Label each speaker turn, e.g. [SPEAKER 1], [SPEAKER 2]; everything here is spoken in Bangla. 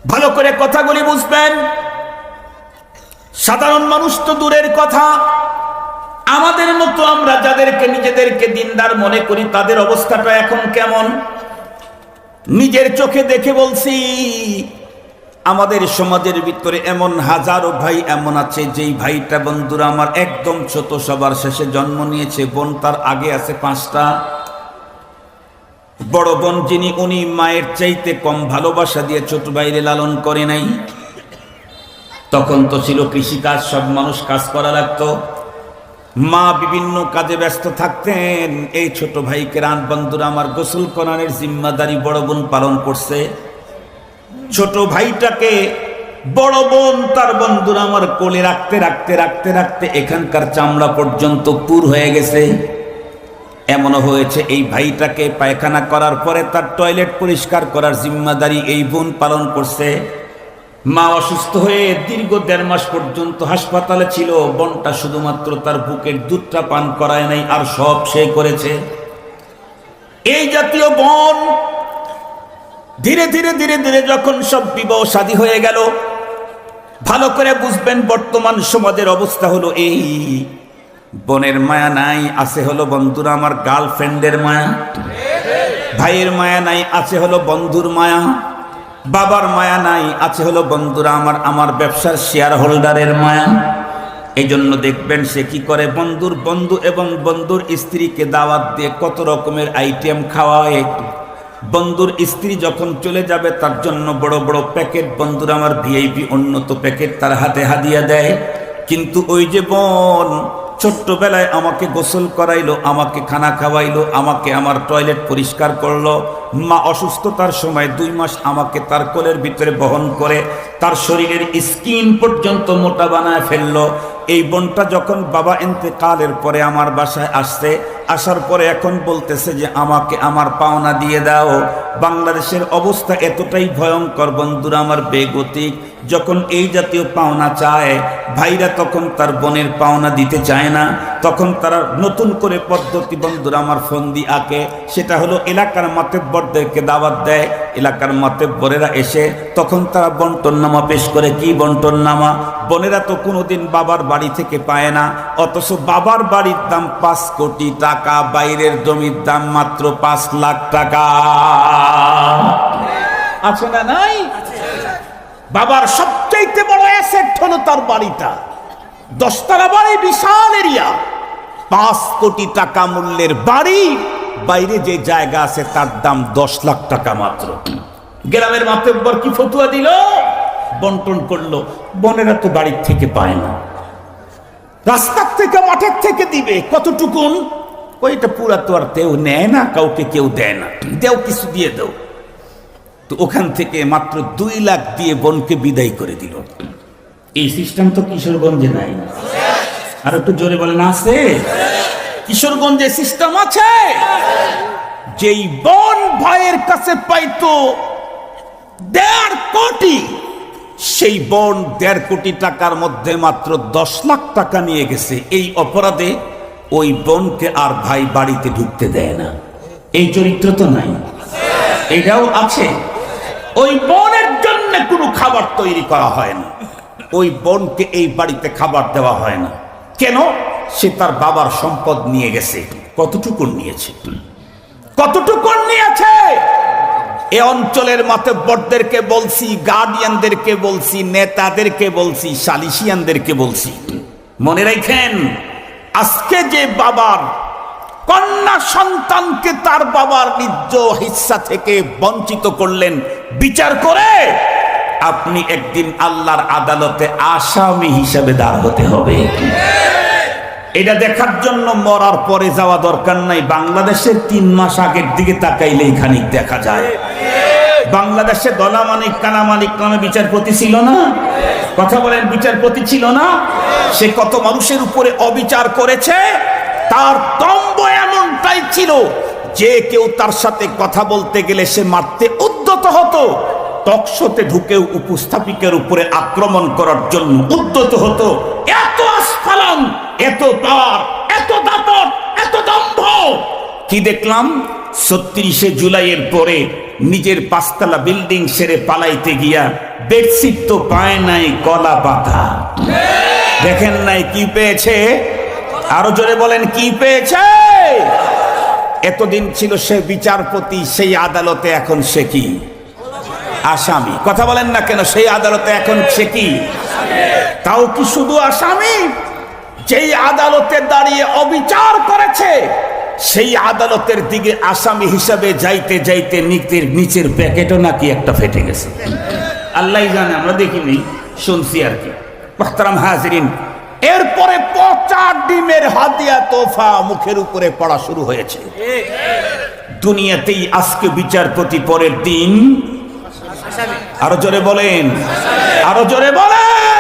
[SPEAKER 1] ভালো করে কথাগুলি বুঝবেন। সাধারণ মানুষ তো দূরের কথা, আমাদের মতো আমরা যাদেরকে নিজেদেরকে দিনদার মনে করি তাদের অবস্থাটা এখন কেমন নিজের চোখে দেখে বলছি। আমাদের সমাজের ভিতরে এমন হাজারো ভাই এমন আছে যেই ভাইটা বন্ধুরা আমার একদম ছোট, সবার শেষে জন্ম নিয়েছে, বোন তার আগে আছে 5টা। বড় বোন যিনি, উনি মায়ের চাইতে কম ভালোবাসা দিয়ে ছোট ভাইরে লালন করে নাই। তখন তো ছিল কৃষিকাজ, সব মানুষ কাজ করা লাগতো, মা বিভিন্ন কাজে ব্যস্ত থাকতেন। এই ছোট ভাইকে রাত বন্ধুরা আমার গোসল করানোর জিম্মাদারি বড় বোন পালন করছে। ছোট ভাইটাকে বড় বোন তার বন্ধুরা আমার কোলে রাখতে রাখতে রাখতে রাখতে এখানকার চামড়া পর্যন্ত পুর হয়ে গেছে। এমনও হয়েছে এই ভাইটাকে পায়খানা করার পরে তার টয়লেট পরিষ্কার করার জিম্মাদারি এই বোন পালন করছে। মা অসুস্থ হয়ে দীর্ঘ 1.5 মাস পর্যন্ত হাসপাতালে ছিল, বোনটা শুধুমাত্র তার বুকের দুধটা পান করায় নাই, আর সব সে করেছে। এই জাতীয় বোন ধীরে ধীরে ধীরে ধীরে যখন সব বিবাহ শাদী হয়ে গেল, ভালো করে বুঝবেন বর্তমান সমাজের অবস্থা হলো এই, বোনের মায়া নাই, আছে হলো বন্ধুরা আমার গার্লফ্রেন্ডের মায়া, ভাইয়ের মায়া নাই, আছে হলো বন্ধুর মায়া, বাবার মায়া নাই, আছে হলো বন্ধুরা আমার ব্যবসার শেয়ার হোল্ডারের মায়া। এই জন্য দেখবেন সে কি করে, বন্ধুর বন্ধু এবং বন্ধুর স্ত্রীকে দাওয়াত দিয়ে কত রকমের আইটেম খাওয়ায়। বন্ধুর স্ত্রী যখন চলে যাবে তার জন্য বড় বড় প্যাকেট বন্ধুরা আমার ভিআইপি উন্নত প্যাকেট তার হাতে হাদিয়া দেয়। কিন্তু ওই যে বোন ছোট্টবেলায় আমাকে গোসল করাইলো, আমাকে খানা খাওয়াইলো, আমাকে আমার টয়লেট পরিষ্কার করলো, মা অসুস্থতার সময় 2 মাস আমাকে তার কোলের ভিতরে বহন করে তার শরীরের স্কিন পর্যন্ত মোটা বানায় ফেললো। এই বোনটা যখন বাবা ইন্তেকালের পরে আমার বাসায় আসছে, আসার পরে এখন বলতেছে যে আমাকে আমার পাওনা দিয়ে দাও। বাংলাদেশের অবস্থা এতটাই ভয়ঙ্কর বন্ধুরা আমার, বেগতিক। যখন এই জাতীয় পাওনা চায় ভাইরা তখন তার বোনের পাওনা দিতে চায় না, তখন তারা নতুন করে পদ্ধতি বন্ধুরা আমার ফন্দি আঁকে। সেটা হলো এলাকার মাতেব্বরদেরকে দাওয়াত দেয়, এলাকার মাতেব্বরেরা এসে তখন তারা বন্টননামা পেশ করে। কি বন্টননামা? বোনেরা তো কোনোদিন বাবার বাড়ি থেকে পায় না, অথচ বাবার বাড়ির দাম 5 কোটি টাকা, বাইরের জমির দাম মাত্র 5 লাখ টাকা। আছে না নাই? বাবার সবচাইতে বড় অ্যাসেট হলো তার বাড়িটা, 10 তলা বাড়ি, বিশাল এরিয়া, 5 কোটি টাকা মূল্যের বাড়ি। বাইরে যে জায়গা আছে তার দাম 10 লাখ টাকা মাত্র। গ্রামের মাতব্বর কি ফতুয়া দিল? বন্টন করলো। বোনেরা তো বাড়ির থেকে পায় না, রাস্তার থেকে মাঠের থেকে দিবে। কতটুকুন? ওইটা পুরা তো আর কেউ নেয় না, কাউকে কেউ দেয় না, দেও কিছু দিয়ে দাও। তো ওখান থেকে মাত্র 2 লাখ দিয়ে বোনকে বিদায় করে দিল। এই সিস্টেম তো কিশোরগঞ্জে নাই। আর একটু জোরে বলেন, আছে? কিশোরগঞ্জে সিস্টেম আছে। যেই বোন ভাইয়ের কাছে পাইতো 1.5 কোটি, সেই বোন 1.5 কোটি টাকার মধ্যে মাত্র 10 লাখ টাকা নিয়ে গেছে। এই অপরাধে ওই বোনকে আর ভাই বাড়িতে ঢুকতে দেয় না। এই চরিত্র তো নাই, এটাও আছে। ওই বোনের জন্য কোনো খাবার তৈরি করা হয় না, ওই বোনকে এই বাড়িতে খাবার দেওয়া হয় না। কেন? সে তার বাবার সম্পদ নিয়ে গেছে। কতটুকু নিয়েছে? কতটুকু নিয়েছে? এ অঞ্চলের মাতব্বরদেরকে বলছি, গার্ডিয়ানদেরকে বলছি, নেতাদেরকে বলছি, সালিশিয়ানদেরকে বলছি, মনে রাখেন, আজকে যে বাবার কন্যা সন্তানকে তার বাবার নিজ হিস্সা থেকে বঞ্চিত করলেন, বিচার করে আপনি একদিন আল্লাহর আদালতে আসামি হিসাবে দাঁড় হতে হবে। এটা দেখার জন্য মরার পরে যাওয়া দরকার নাই, বাংলাদেশের 3 মাস আগের দিকে তাকাইলেই খানিক দেখা যায়। বাংলাদেশে দলা মানিক কানা মানিক নামে বিচারপতি ছিল না? কথা বলেন, বিচারপতি ছিল না? সে কত মানুষের উপরে অবিচার করেছে। তার দম্ভ এমনটাই ছিল যে কেউ তার সাথে কথা বলতে গেলে সে মারতে উদ্যত হতো। টকশোতে ঢুকেও উপস্থাপিকের উপরে আক্রমণ করার জন্য উদ্যত হতো। এত আস্ফালন, এত পাওয়ার, এত দাপট, এত দম্ভ। কি দেখলাম? 36শে জুলাইয়ের পরে নিজের 5 তলা বিল্ডিং সেরে পালাইতে গিয়া বেডশিট তো পায় নাই, গলা বাঁধা। দেখেন নাই কি পেয়েছে? আরো জোরে বলেন কি পেয়েছে? এতদিন ছিল সে বিচারপতি, সেই আদালতে এখন সে কি? আসামি। কথা বলেন না কেন? সেই আদালতে এখন সে কি? তাও কি শুধু আসামি? যেই আদালতে দাঁড়িয়ে অবিচার করেছে, সেই আদালতের দিকে আসামি হিসাবে যাইতে যাইতে নিচের প্যাকেটও নাকি একটা ফেটে গেছে। আল্লাহ জানে, আমরা দেখিনি, শুনছি আর কি। মুহতারাম হাজিরিন, এরপরে ৫০ ডিমের হাদিয়া তোফা মুখের উপরে পড়া শুরু হয়েছে। দুনিয়াতেই আজকে বিচারপতি, পরের দিন আরো জোরে বলেন, আরো জোরে বলেন।